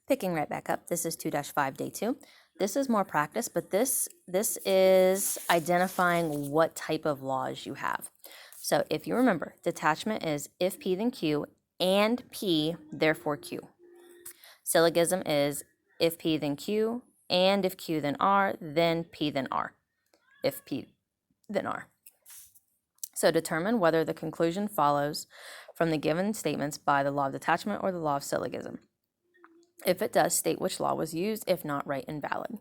Picking right back up, this is 2-5, day 2. This is more practice, but this is identifying what type of laws you have. So if you remember, detachment is if P then Q and P, therefore Q. Syllogism is if P then Q and if Q then R, then P then R. If P then R. So determine whether the conclusion follows from the given statements by the law of detachment or the law of syllogism. If it does, state which law was used. If not, write invalid.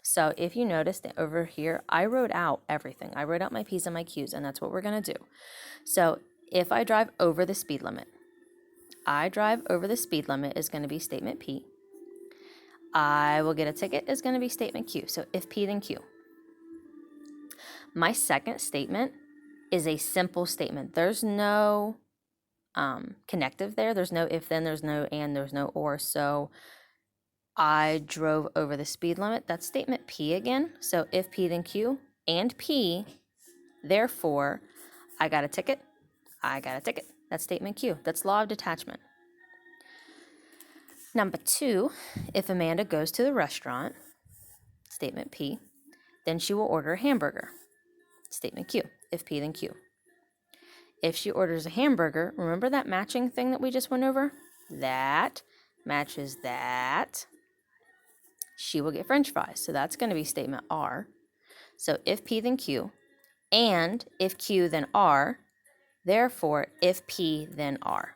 So if you noticed that over here, I wrote out everything. I wrote out my P's and my Q's, and that's what we're going to do. So if I drive over the speed limit, I drive over the speed limit is going to be statement P. I will get a ticket is going to be statement Q. So if P, then Q. My second statement is a simple statement. There's no connective there. There's no if then, there's no and, there's no or. So I drove over the speed limit. That's statement P again. So if P, then Q and P, therefore, I got a ticket. I got a ticket. That's statement Q. That's law of detachment. Number 2, if Amanda goes to the restaurant, statement P, then she will order a hamburger. Statement Q. If P, then Q. If she orders a hamburger, remember that matching thing that we just went over? That matches that. She will get French fries. So that's going to be statement R. So if P, then Q. And if Q, then R. Therefore, if P, then R.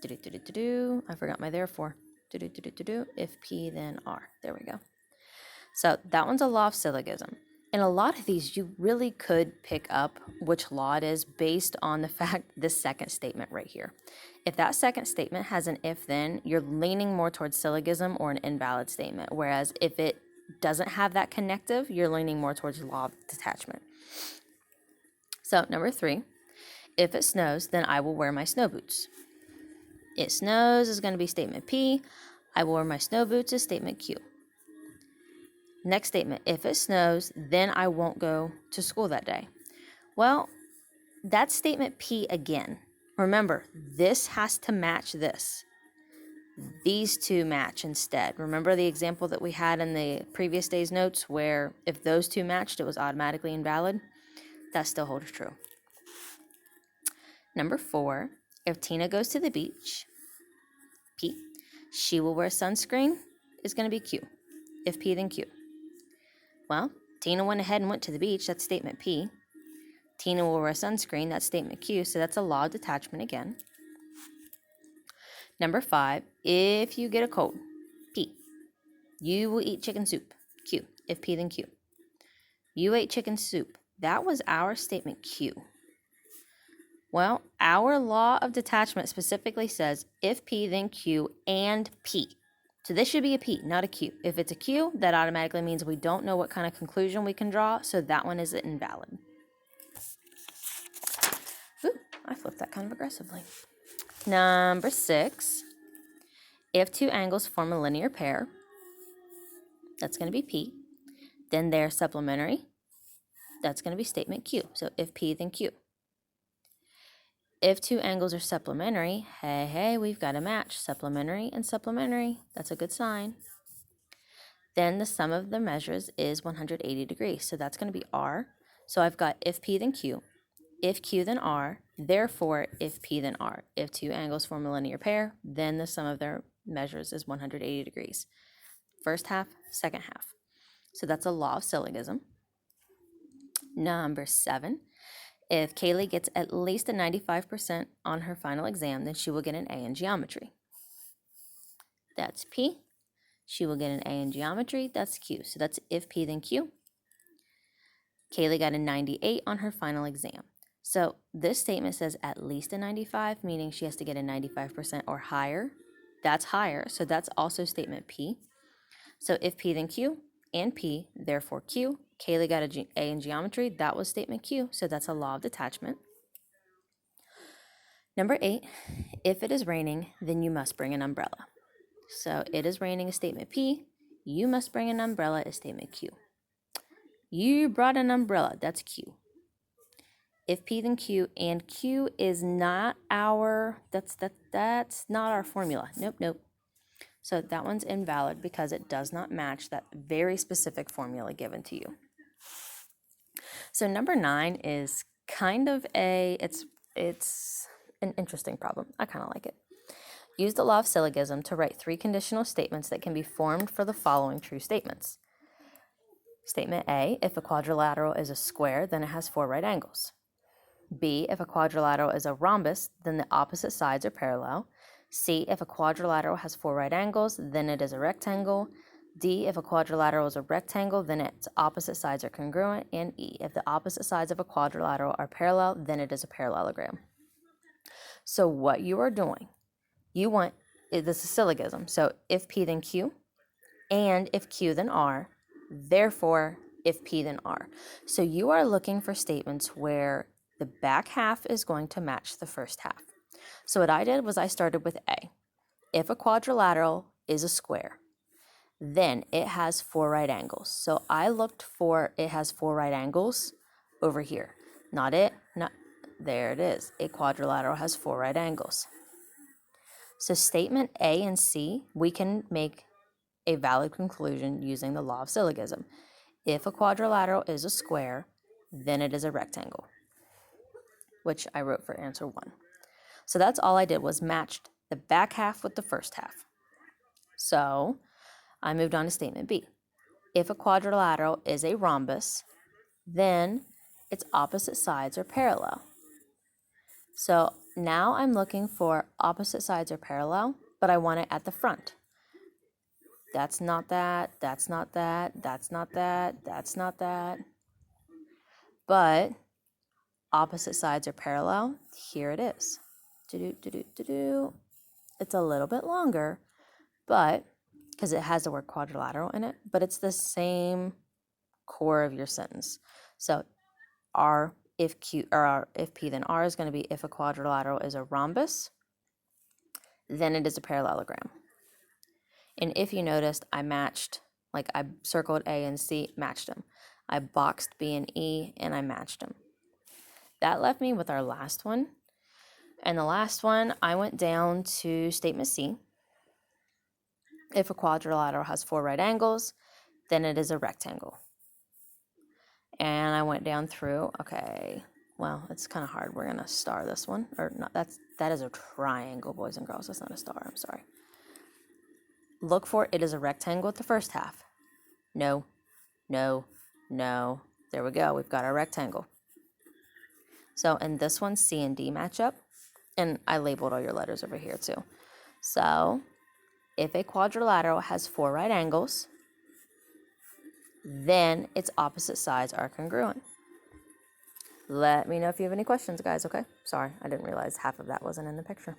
I forgot my therefore. If P, then R. There we go. So that one's a law of syllogism. In a lot of these, you really could pick up which law it is based on the fact this second statement right here. If that second statement has an if-then, you're leaning more towards syllogism or an invalid statement. Whereas if it doesn't have that connective, you're leaning more towards law of detachment. So number 3, if it snows, then I will wear my snow boots. It snows is going to be statement P. I will wear my snow boots is statement Q. Next statement, if it snows, then I won't go to school that day. Well, that's statement P again. Remember, this has to match this. These two match instead. Remember the example that we had in the previous day's notes where if those two matched, it was automatically invalid? That still holds true. Number 4, if Tina goes to the beach, P, she will wear sunscreen is going to be Q. If P, then Q. Well, Tina went ahead and went to the beach. That's statement P. Tina will wear sunscreen. That's statement Q. So that's a law of detachment again. Number 5, if you get a cold, P. You will eat chicken soup. Q. If P, then Q. You ate chicken soup. That was our statement Q. Well, our law of detachment specifically says if P, then Q, and P. So this should be a P, not a Q. If it's a Q, that automatically means we don't know what kind of conclusion we can draw, so that one is invalid. Ooh, I flipped that kind of aggressively. Number 6, if two angles form a linear pair, that's going to be P. Then they're supplementary. That's going to be statement Q. So if P, then Q. If two angles are supplementary, hey, we've got a match. Supplementary and supplementary. That's a good sign. Then the sum of the measures is 180 degrees. So that's going to be R. So I've got if P, then Q. If Q, then R. Therefore, if P, then R. If two angles form a linear pair, then the sum of their measures is 180 degrees. First half, second half. So that's a law of syllogism. Number 7. If Kaylee gets at least a 95% on her final exam, then she will get an A in geometry. That's P. She will get an A in geometry. That's Q. So that's if P, then Q. Kaylee got a 98 on her final exam. So this statement says at least a 95, meaning she has to get a 95% or higher. That's higher, so that's also statement P. So if P, then Q, and P, therefore Q. Kaylee got a A in geometry. That was statement Q, so that's a law of detachment. Number 8, if it is raining, then you must bring an umbrella. So it is raining is statement P. You must bring an umbrella is statement Q. You brought an umbrella. That's Q. If P, then Q, and Q is not our, that's not our formula. Nope. So that one's invalid because it does not match that very specific formula given to you. So number 9 is kind of it's an interesting problem. I kind of like it. Use the law of syllogism to write 3 conditional statements that can be formed for the following true statements. Statement A, if a quadrilateral is a square, then it has 4 right angles. B, if a quadrilateral is a rhombus, then the opposite sides are parallel. C, if a quadrilateral has 4 right angles, then it is a rectangle. D, if a quadrilateral is a rectangle, then its opposite sides are congruent. And E, if the opposite sides of a quadrilateral are parallel, then it is a parallelogram. So what you are doing, this is syllogism. So if P then Q, and if Q then R, therefore if P then R. So you are looking for statements where the back half is going to match the first half. So what I did was I started with A. If a quadrilateral is a square, then it has 4 right angles. So I looked for it has 4 right angles over here. There it is. A quadrilateral has 4 right angles. So statement A and C, we can make a valid conclusion using the law of syllogism. If a quadrilateral is a square, then it is a rectangle, which I wrote for answer 1. So that's all I did was matched the back half with the first half. So I moved on to statement B. If a quadrilateral is a rhombus, then its opposite sides are parallel. So now I'm looking for opposite sides are parallel, but I want it at the front. That's not that, that's not that, that's not that, that's not that. But opposite sides are parallel. Here it is. It's a little bit longer, but because it has the word quadrilateral in it, but it's the same core of your sentence. So R if Q or if P then R is going to be if a quadrilateral is a rhombus, then it is a parallelogram. And if you noticed, I matched, like I circled A and C, matched them. I boxed B and E, and I matched them. That left me with our last one. And the last one, I went down to statement C. If a quadrilateral has 4 right angles, then it is a rectangle. And I went down through, okay, well, it's kind of hard. We're going to star this one. Or not, that is a triangle, boys and girls. That's not a star, I'm sorry. Look for it is a rectangle at the first half. No, no, no. There we go. We've got our rectangle. So in this one, C and D match up. And I labeled all your letters over here too. So if a quadrilateral has 4 right angles, then its opposite sides are congruent. Let me know if you have any questions, guys, okay? Sorry, I didn't realize half of that wasn't in the picture.